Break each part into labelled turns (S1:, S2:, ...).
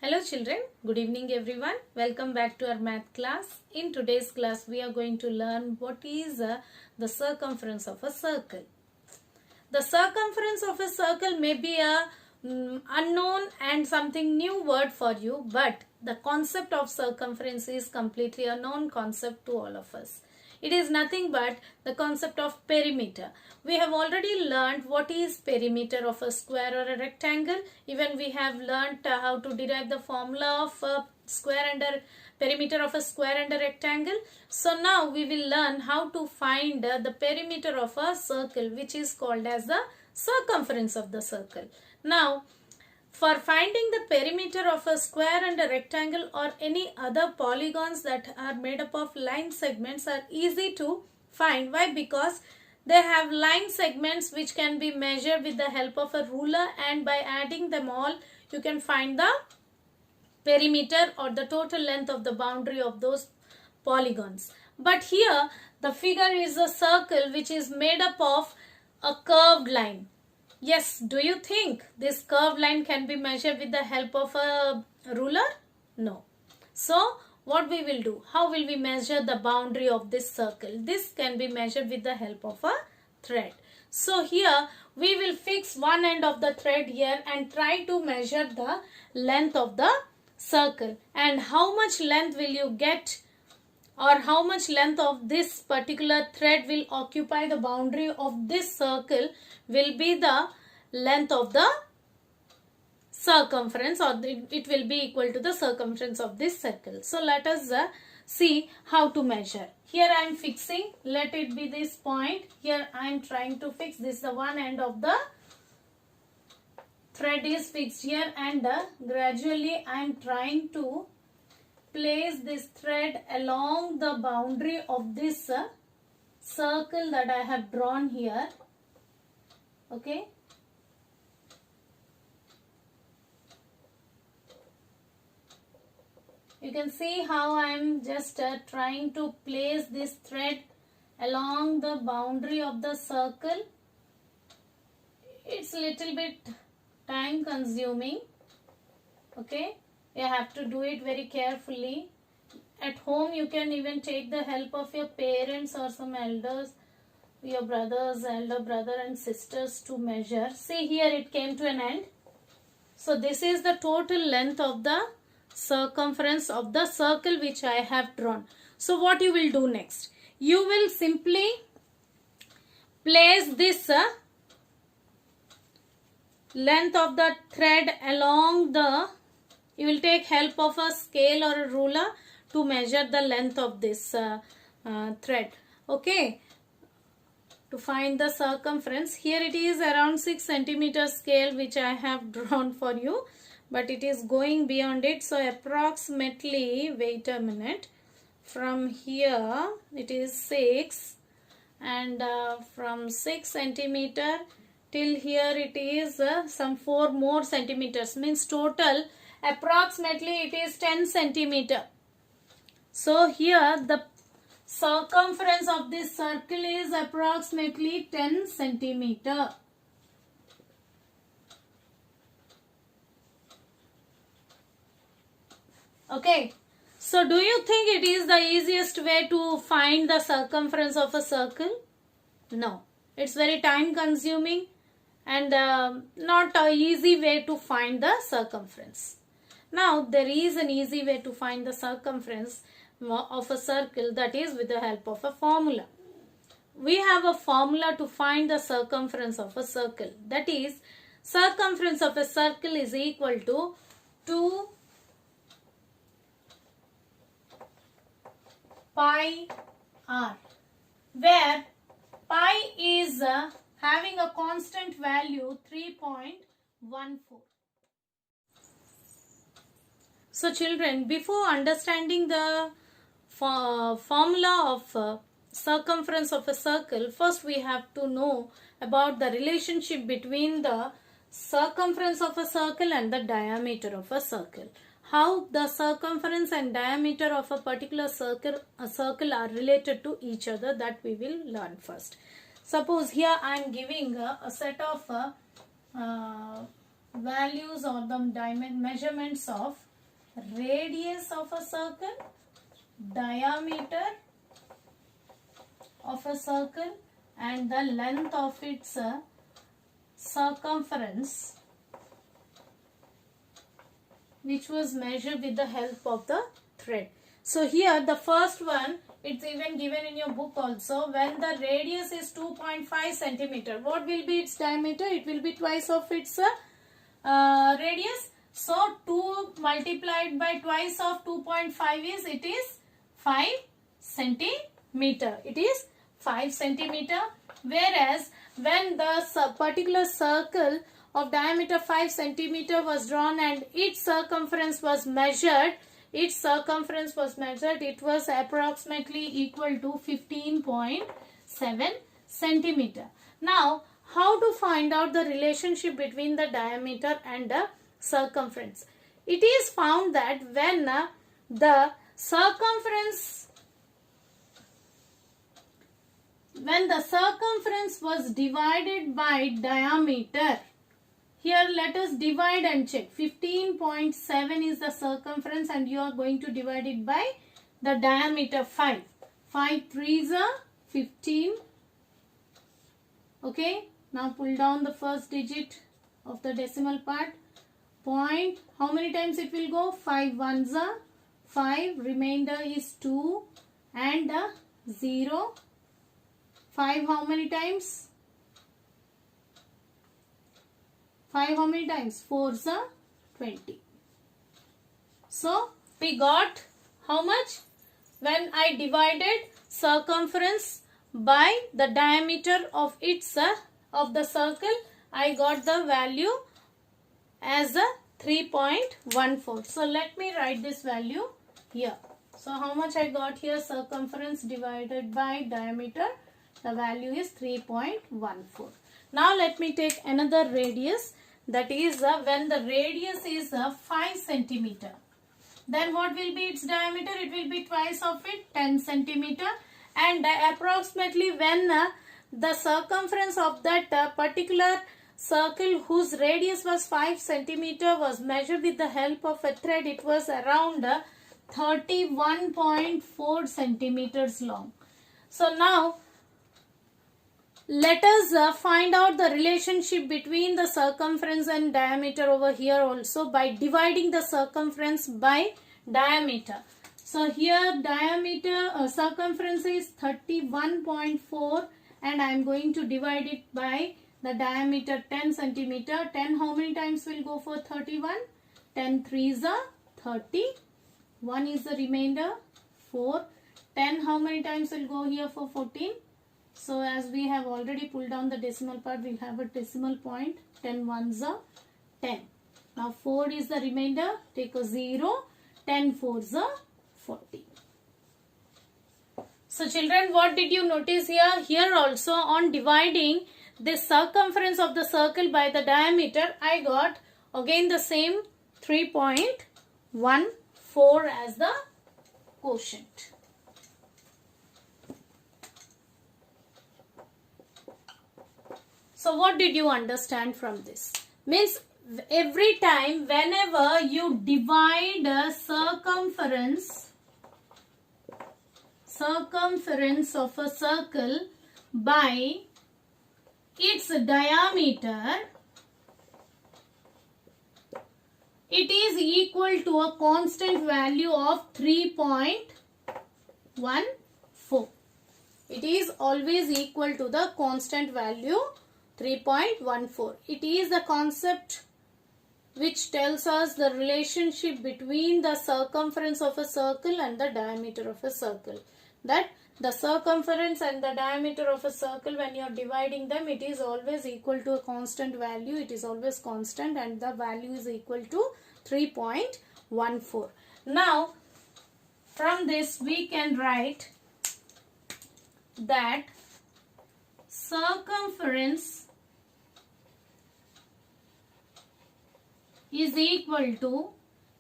S1: Hello children, good evening everyone. Welcome back to our math class. In today's class we are going to learn what is the circumference of a circle. The circumference of a circle may be a unknown and something new word for you, but the concept of circumference is completely a known concept to all of us. It is nothing but the concept of perimeter. We have already learned what is perimeter of a square or a rectangle. Even we have learned how to derive the formula of a square and a perimeter of a square and a rectangle. So now we will learn how to find the perimeter of a circle, which is called as the circumference of the circle. Now, for finding the perimeter of a square and a rectangle or any other polygons that are made up of line segments are easy to find. Why? Because they have line segments which can be measured with the help of a ruler, and by adding them all you can find the perimeter or the total length of the boundary of those polygons. But here the figure is a circle which is made up of a curved line. Yes, do you think this curved line can be measured with the help of a ruler? No. So, what we will do? How will we measure the boundary of this circle? This can be measured with the help of a thread. So, here we will fix one end of the thread here and try to measure the length of the circle. And how much length will you get, or how much length of this particular thread will occupy the boundary of this circle will be the length of the circumference, or it will be equal to the circumference of this circle. So let us see how to measure. Here I am fixing, let it be this point. Here I am trying to fix this, the one end of the thread is fixed here, and gradually I am trying to place this thread along the boundary of this circle that I have drawn here. Okay. You can see how I am just trying to place this thread along the boundary of the circle. It's a little bit time consuming. Okay. You have to do it very carefully. At home you can even take the help of your parents or some elders, your brothers, elder brother and sisters to measure. See, here it came to an end. So this is the total length of the circumference of the circle which I have drawn. So what you will do next? You will simply place this length of the thread along the, you will take help of a scale or a ruler to measure the length of this thread. Okay. To find the circumference, here it is around 6 centimeter scale which I have drawn for you, but it is going beyond it. So approximately, wait a minute, from here it is 6, and from 6 centimeter till here it is some 4 more centimeters, means total approximately it is 10 centimeter. So here the circumference of this circle is approximately 10 centimeter. Okay. So do you think it is the easiest way to find the circumference of a circle? No. It's very time consuming and not an easy way to find the circumference. Now there is an easy way to find the circumference of a circle, that is with the help of a formula. We have a formula to find the circumference of a circle. That is, circumference of a circle is equal to 2 pi r, where pi is having a constant value 3.14. So children, before understanding the formula of circumference of a circle, first we have to know about the relationship between the circumference of a circle and the diameter of a circle. How the circumference and diameter of a particular circle are related to each other, that we will learn first. Suppose here I am giving a set of values or the measurements of radius of a circle, diameter of a circle, and the length of its circumference, which was measured with the help of the thread. So here the first one, it's even given in your book also. When the radius is 2.5 centimeter, what will be its diameter? It will be twice of its radius. So 2 multiplied by twice of 2.5 is, it is 5 centimeter. It is 5 centimeter. Whereas when the particular circle of diameter 5 centimeter was drawn and its circumference was measured, it was approximately equal to 15.7 centimeter. Now, how to find out the relationship between the diameter and the circumference? It is found that when the circumference was divided by diameter, here let us divide and check. 15.7 is the circumference and you are going to divide it by the diameter 5. 5 3s are 15. Okay. Now pull down the first digit of the decimal part. Point. How many times it will go? 5 1s are 5. Remainder is 2 and 0. 5 how many times? 5 how many times? 4s are 20. So, we got how much? When I divided circumference by the diameter of its of the circle, I got the value as a 3.14. So, let me write this value here. So, how much I got here? Circumference divided by diameter. The value is 3.14. Now, let me take another radius. That is when the radius is 5 centimeter. Then what will be its diameter? It will be twice of it, 10 centimeter. And approximately when the circumference of that particular circle whose radius was 5 centimeter was measured with the help of a thread, it was around 31.4 centimeters long. So now, let us find out the relationship between the circumference and diameter over here also by dividing the circumference by diameter. So here diameter circumference is 31.4 and I am going to divide it by the diameter 10 centimeter. 10 how many times will go for 31? 10 3s are 30. 1 is the remainder 4. 10 how many times will go here for 14? So as we have already pulled down the decimal part, we will have a decimal point. 10 1s are 10. Now 4 is the remainder. Take a 0. 10 4s are 40. So children, what did you notice here? Here also on dividing the circumference of the circle by the diameter, I got again the same 3.14 as the quotient. So what did you understand from this? Means every time whenever you divide a circumference of a circle by its diameter, it is equal to a constant value of 3.14. It is always equal to the constant value 3.14. It is the concept which tells us the relationship between the circumference of a circle and the diameter of a circle. That the circumference and the diameter of a circle, when you are dividing them, it is always equal to a constant value. It is always constant and the value is equal to 3.14. Now, from this we can write that circumference is equal to,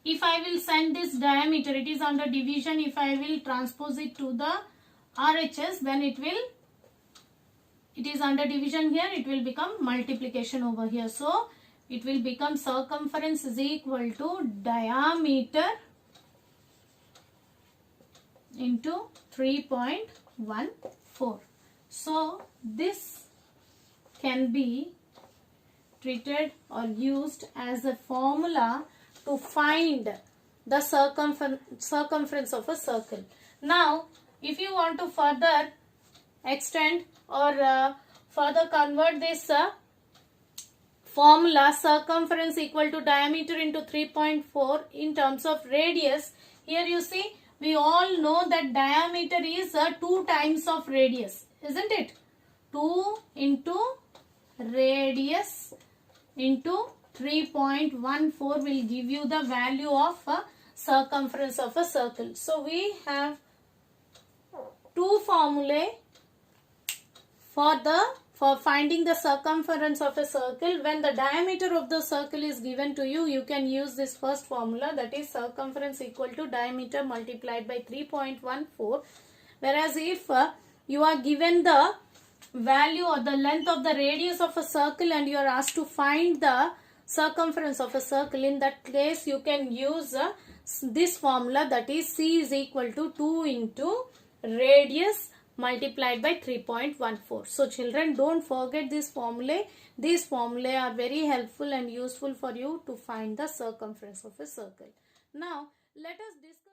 S1: if I will send this diameter, it is under division. If I will transpose it to the RHS, then it is under division here, it will become multiplication over here. So, it will become circumference is equal to diameter into 3.14. So this can be treated or used as a formula to find the circumference of a circle. Now, if you want to further extend or further convert this formula, circumference equal to diameter into 3.4 in terms of radius, here you see we all know that diameter is 2 times of radius, isn't it? 2 into radius into 3.14 will give you the value of circumference of a circle. So we have two formulae for finding the circumference of a circle. When the diameter of the circle is given to you, you can use this first formula, that is circumference equal to diameter multiplied by 3.14. Whereas if you are given the value or the length of the radius of a circle and you are asked to find the circumference of a circle, in that case you can use this formula, that is C is equal to 2 into radius multiplied by 3.14. So children, don't forget this formula. These formulae are very helpful and useful for you to find the circumference of a circle. Now let us discuss